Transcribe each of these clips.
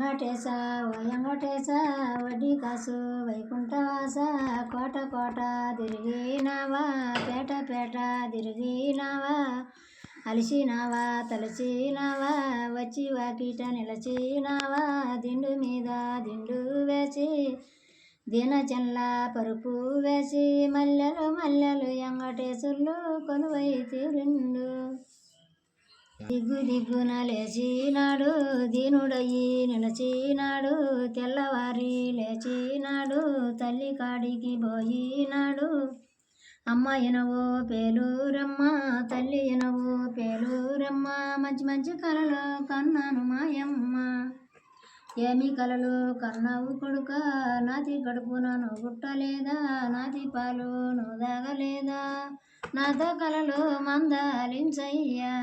ఎంగటేశ ఓ ఎంగటేశ వడ్డీ కాసు వైకుంఠవాస కోట కోట తిరిగినావా పేట పేట తిరిగినావా అలిసినావా తలచినావా వచ్చి వాకిట నిలచినావా దిండు మీద దిండు వేసి దినచల్ల పరుపు వేసి మల్లెలు మల్లెలు ఎంగటేశులు కొలువై తీరిండు దిగ్గు దిగ్గున లేచినాడు దీనుడయ్యి నిలచినాడు తెల్లవారి లేచినాడు తల్లి కాడికి పోయినాడు అమ్మ ఎనవో పేలూరమ్మ తల్లి ఎనవో పేలూరమ్మ మంచి మంచి కలలు కన్నాను మాయమ్మ ఏమి కలలు కన్నావు కొడుక నాతి కడుపున నువ్వు పుట్టలేదా నాతి పాలు నువ్వు తాగలేదా నాతో కలలు మందాలించయ్యా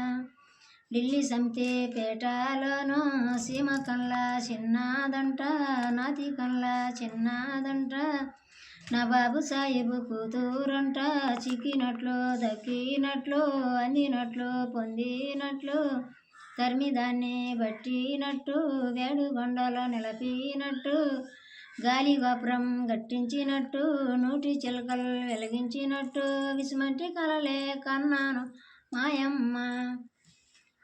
ఢిల్లీ సంతే పేటలోనో సీమ కల్లా చిన్నదంట నాతి కల్లా చిన్నదంట నా బాబు సాహెబు కూతురంట చిక్కినట్లు దక్కినట్లు అందినట్లు పొందినట్లు తరిమిదాన్ని బట్టినట్టు వేడుగొండలో నిలపినట్టు గాలి గోపురం గట్టించినట్టు నూటి చిలకలు వెలిగించినట్టు విసుమంటి కలలే కన్నాను మాయమ్మ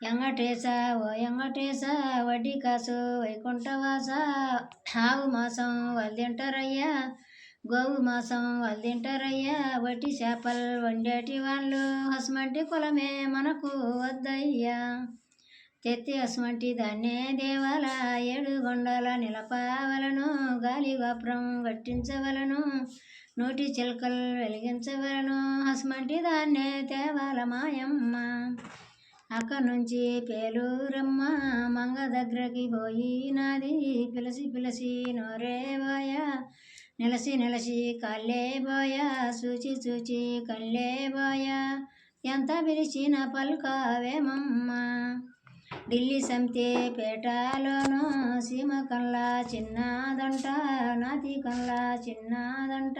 ఎంగటేశ ఓ ఎంగటేశ వడ్డీ కాసు వైకుంఠవాస ఆవు మాసం వాళ్ళు తింటారయ్యా గోవు మాసం వాళ్ళు తింటారయ్యా వట్టి చేపలు వండేటి వాళ్ళు హసుమంటి కులమే మనకు వద్దయ్యా తెత్తి హసుమంటి దాన్నే దేవాల ఏడుగొండల నిలపవలను గాలి గోపురం కట్టించవలను నూటి చిలకలు వెలిగించవలను హసుమంటి దాన్నే తేవాల మాయమ్మ అక్క నుంచి పేలూరమ్మ మంగ దగ్గరకి పోయినాది పిలసి పిలసి నోరే పోయా నిలసి నిలసి కళ్ళే పోయా చూచి చూచి కళ్ళే పోయా ఎంత పిలిచిన పలుకావేమమ్మ ఢిల్లీ సంతే పేటలోనో సీమ కల్లా చిన్నదంట నాతి కల్లా చిన్నదంట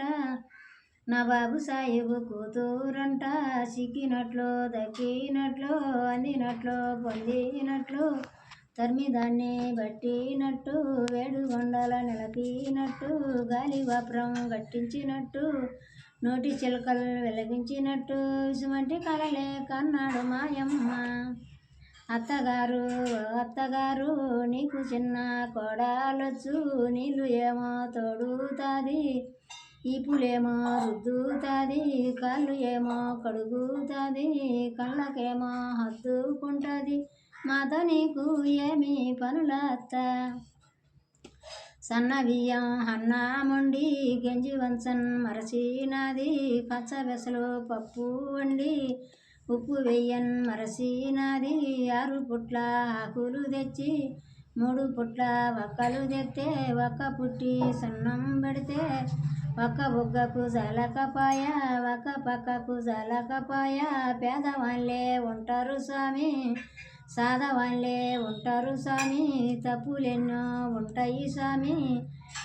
నా బాబు సాహెబు కూతురంట సిక్కినట్లు దక్కినట్లు అందినట్లు పొందినట్లు తరిమిదాన్ని బట్టినట్టు వేడుగొండల నిలపినట్టు గాలి గోపురం గట్టించినట్టు నోటి చిలకలు వెలిగించినట్టు విసుమంటి కలలే కన్నాడు మాయమ్మ అత్తగారు అత్తగారు నీకు చిన్న కోడలొచ్చు నీళ్ళు ఏమో తోడుతాది ఈపులేమో రుద్దుతాది కాళ్ళు ఏమో కడుగుతుంది కళ్ళకేమో హత్తుకుంటుంది మాతో నీకు ఏమి పనులత్త సన్న బియ్యం అన్నముండి గంజి వంచన్ మరచినది పచ్చ బెసలు పప్పు వండి ఉప్పు వెయ్యన్ మరచినది 6 పుట్ల ఆకులు తెచ్చి 3 పుట్ల వక్కలు తెస్తే ఒక్క పుట్టి సన్నం పెడితే ఒక్క బుగ్గకు జలకపాయ ఒక్క పక్కకు జలకపాయ పేదవాళ్ళే ఉంటారు స్వామి సాదవాళ్ళే ఉంటారు స్వామి తప్పులెన్నో ఉంటాయి స్వామి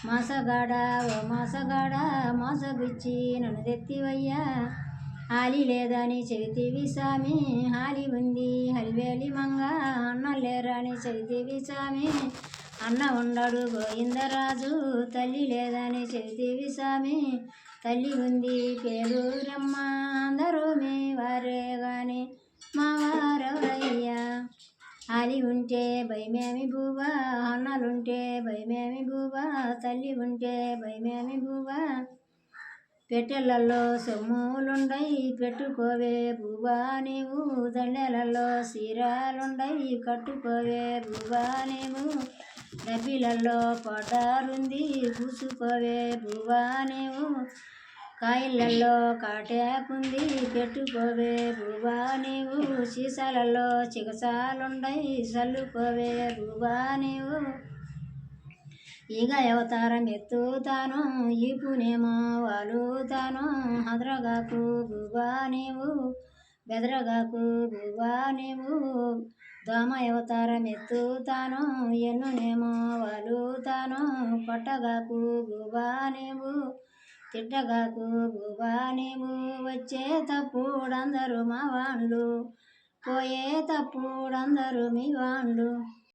మోసగాడ ఓ మోసగాడ మోసగుచ్చి నన్ను తెత్తివయ్యా హాలి లేదని చెబితివి స్వామి హాలి ఉంది హలివేలి మంగ అన్న లేరని చెబితివి స్వామి అన్న ఉండడు గోవిందరాజు తల్లి లేదని చెబితివి స్వామి తల్లి ఉంది పేలూరమ్మ అందరూ మీ వారే గాని మా వారెవరయ్యా హాలి ఉంటే భయమేమి బూబా అన్నలుంటే భయమేమి బూబా తల్లి ఉంటే భయమేమి బూబా పెట్టెలలో సొమ్ములుండయి పెట్టుకోవే బూబా నీవు దండెలలో సీరాలుండయి కట్టుకోవే బూబా నీవు డబ్బిలలో పడారుంది పూసుకోవే బూబా నీవు కాయలలో కాటాకుంది పెట్టుకోవే బూబా నీవు సీసాలలో చిగసాలుండయి చల్లుకోవే బూబా నీవు ఈగ అవతారం ఎత్తుతాను ఈపునేమో వాలుతాను హద్రగాకు బూబా నీవు బెదరగాకు బూబా నీవు దోమ అవతారం ఎత్తుతాను ఎన్నునేమో వాలుతాను కొట్టగాకు బూబా నీవు తిట్టగాకు బూబా నీవు వచ్చే తప్పుడందరూ మా వాళ్ళు పోయే తప్పుడందరూ మీ వాళ్ళు